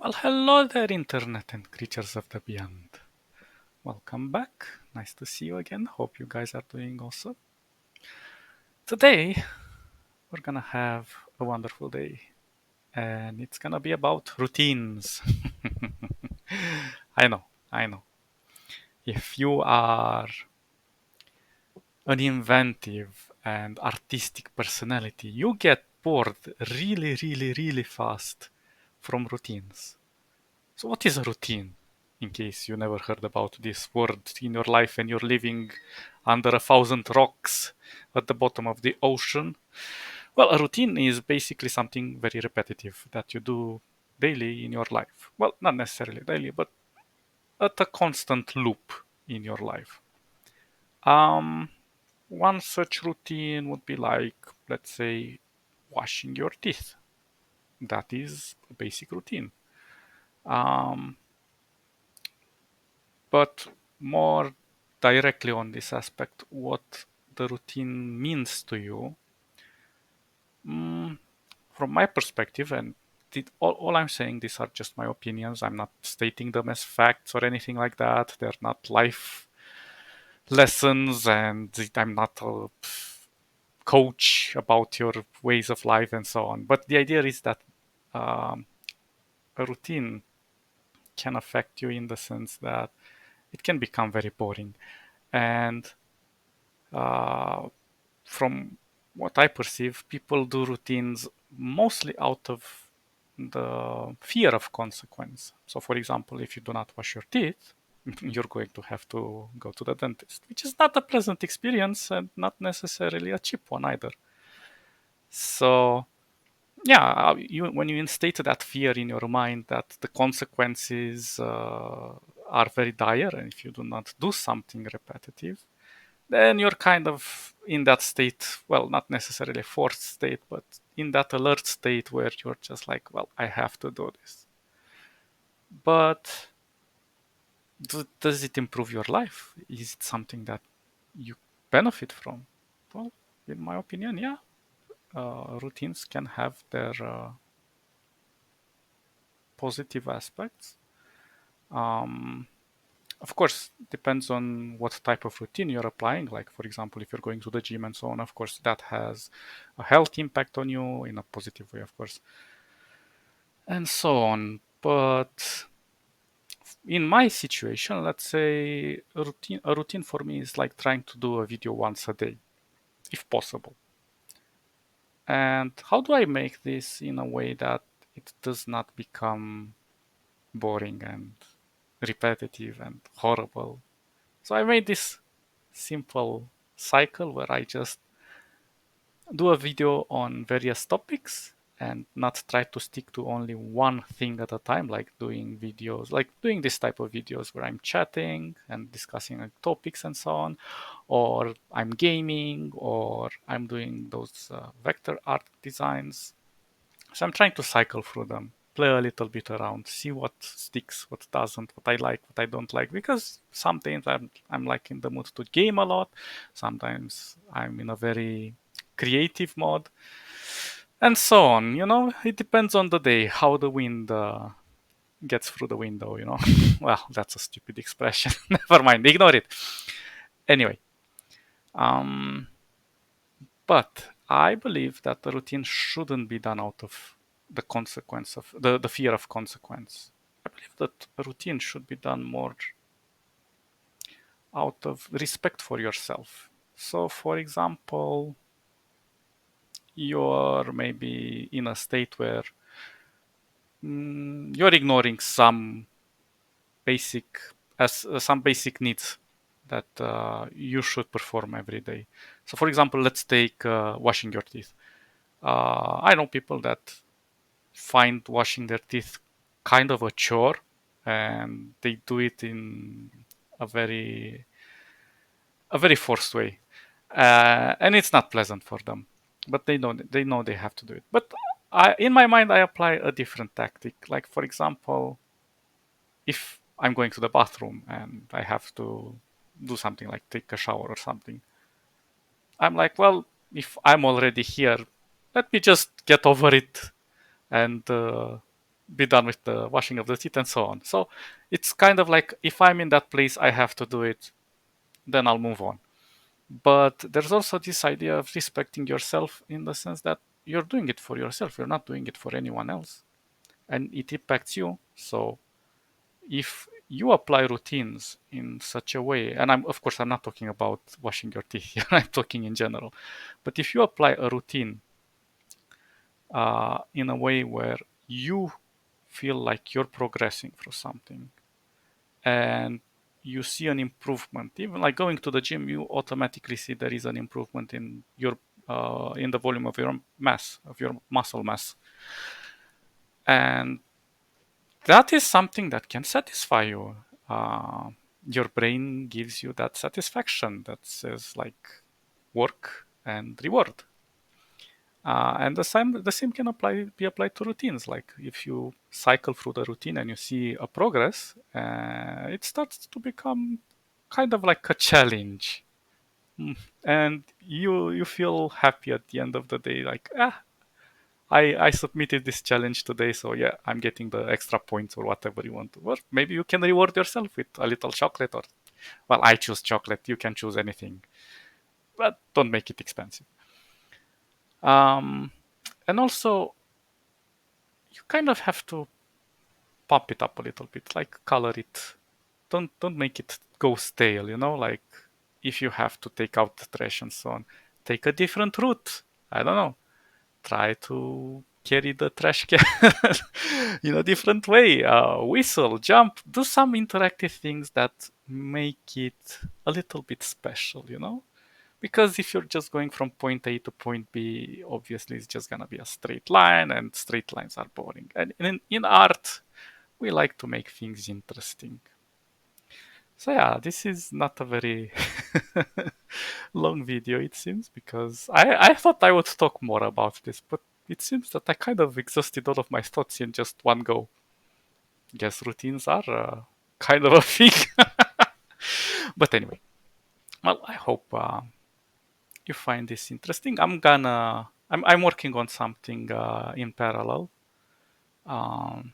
Well, hello there, Internet and creatures of the beyond. Welcome back. Nice to see you again. Hope you guys are doing awesome. Today, we're gonna have a wonderful day, and it's gonna be about routines. I know, I know. If you are an inventive and artistic personality, you get bored really, really, really fast from routines. So, what is a routine? In case you never heard about this word in your life and you're living under 1,000 rocks at the bottom of the ocean. Well, a routine is basically something very repetitive that you do daily in your life. Well, not necessarily daily, but at a constant loop in your life. Um, One such routine would be like, let's say, washing your teeth. That is a basic routine. Um, But more directly on this aspect, what the routine means to you, mm, from my perspective, and all I'm saying, these are just my opinions. I'm not stating them as facts or anything like that. They're not life lessons, and I'm not a coach about your ways of life and so on. But the idea is that um, a routine can affect you in the sense that it can become very boring. And Uh, from what I perceive, people do routines mostly out of the fear of consequence. So, for example, if you do not wash your teeth, you're going to have to go to the dentist, which is not a pleasant experience and not necessarily a cheap one either. So, yeah, when you instate that fear in your mind that the consequences are very dire, and if you do not do something repetitive, then you're kind of in that state, well, not necessarily forced state, but in that alert state where you're just like, well, I have to do this. But does it improve your life? Is it something that you benefit from? Well, in my opinion, yeah. Routines can have their positive aspects. Um, Of course, depends on what type of routine you're applying. Like, for example, if you're going to the gym and so on, of course, that has a health impact on you in a positive way, of course, and so on. But in my situation, let's say a routine for me is like trying to do a video once a day, if possible. And how do I make this in a way that it does not become boring and repetitive and horrible? So I made this simple cycle where I just do a video on various topics and not try to stick to only one thing at a time, like doing videos, like doing this type of videos where I'm chatting and discussing like, topics and so on, or I'm gaming, or I'm doing those vector art designs. So I'm trying to cycle through them, play a little bit around, see what sticks, what doesn't, what I like, what I don't like. Because sometimes I'm like in the mood to game a lot. Sometimes I'm in a very creative mode, and so on. It depends on the day, how the wind gets through the window. Well, that's a stupid expression. Never mind, ignore it. Anyway, um, but I believe that the routine shouldn't be done out of the consequence of the fear of consequence. I believe that a routine should be done more out of respect for yourself. So, for example, you're maybe in a state where you're ignoring basic some basic needs that you should perform every day. So, for example, let's take washing your teeth. I know people that find washing their teeth kind of a chore, and they do it in a very forced way, and it's not pleasant for them. But they know they have to do it. But in my mind, I apply a different tactic. Like, for example, if I'm going to the bathroom and I have to do something like take a shower or something, I'm like, well, if I'm already here, let me just get over it and be done with the washing of the teeth and so on. So it's kind of like if I'm in that place, I have to do it, then I'll move on. But there's also this idea of respecting yourself in the sense that you're doing it for yourself, you're not doing it for anyone else, and it impacts you. So if you apply routines in such a way, and I'm not talking about washing your teeth here, I'm talking in general, but if you apply a routine in a way where you feel like you're progressing through something and you see an improvement, even like going to the gym, you automatically see there is an improvement in your in the volume of your mass, of your muscle mass, and that is something that can satisfy you. Uh, your brain gives you that satisfaction that says like work and reward. And the same can be applied to routines. Like if you cycle through the routine and you see a progress, it starts to become kind of like a challenge. And you feel happy at the end of the day, like I submitted this challenge today, so yeah, I'm getting the extra points or whatever you want to. Or maybe you can reward yourself with a little chocolate, or well, I choose chocolate. You can choose anything, but don't make it expensive. Um, and also, you kind of have to pump it up a little bit, like color it. Don't make it go stale. Like if you have to take out the trash and so on, take a different route. I don't know. Try to carry the trash can in a different way. Whistle, jump, do some interactive things that make it a little bit special. Because if you're just going from point A to point B, obviously it's just gonna be a straight line, and straight lines are boring. And in art, we like to make things interesting. So yeah, this is not a very long video, it seems, because I thought I would talk more about this, but it seems that I kind of exhausted all of my thoughts in just one go. Guess routines are kind of a thing. But anyway, well, I hope you find this interesting. I'm working on something in parallel um,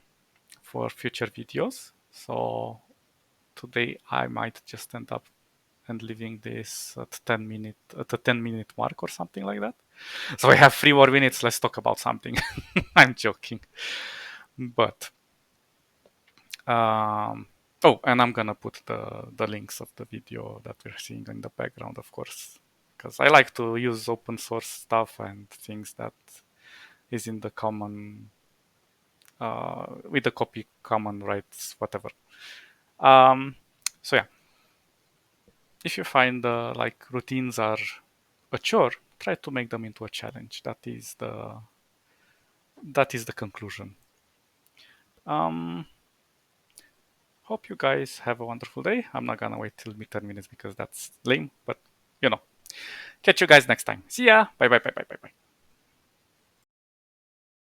for future videos. So today I might just end up and leaving this at the 10-minute mark or something like that. So we have 3 more minutes. Let's talk about something. I'm joking, but oh, and I'm gonna put the links of the video that we're seeing in the background, of course, because I like to use open source stuff and things that is in the common with the copy common rights, whatever. Um, so yeah, if you find like routines are a chore, try to make them into a challenge. That is the conclusion. Um, Hope you guys have a wonderful day. I'm not gonna wait till 10 minutes because that's lame, but you know. Catch you guys next time. See ya. Bye bye bye bye bye bye.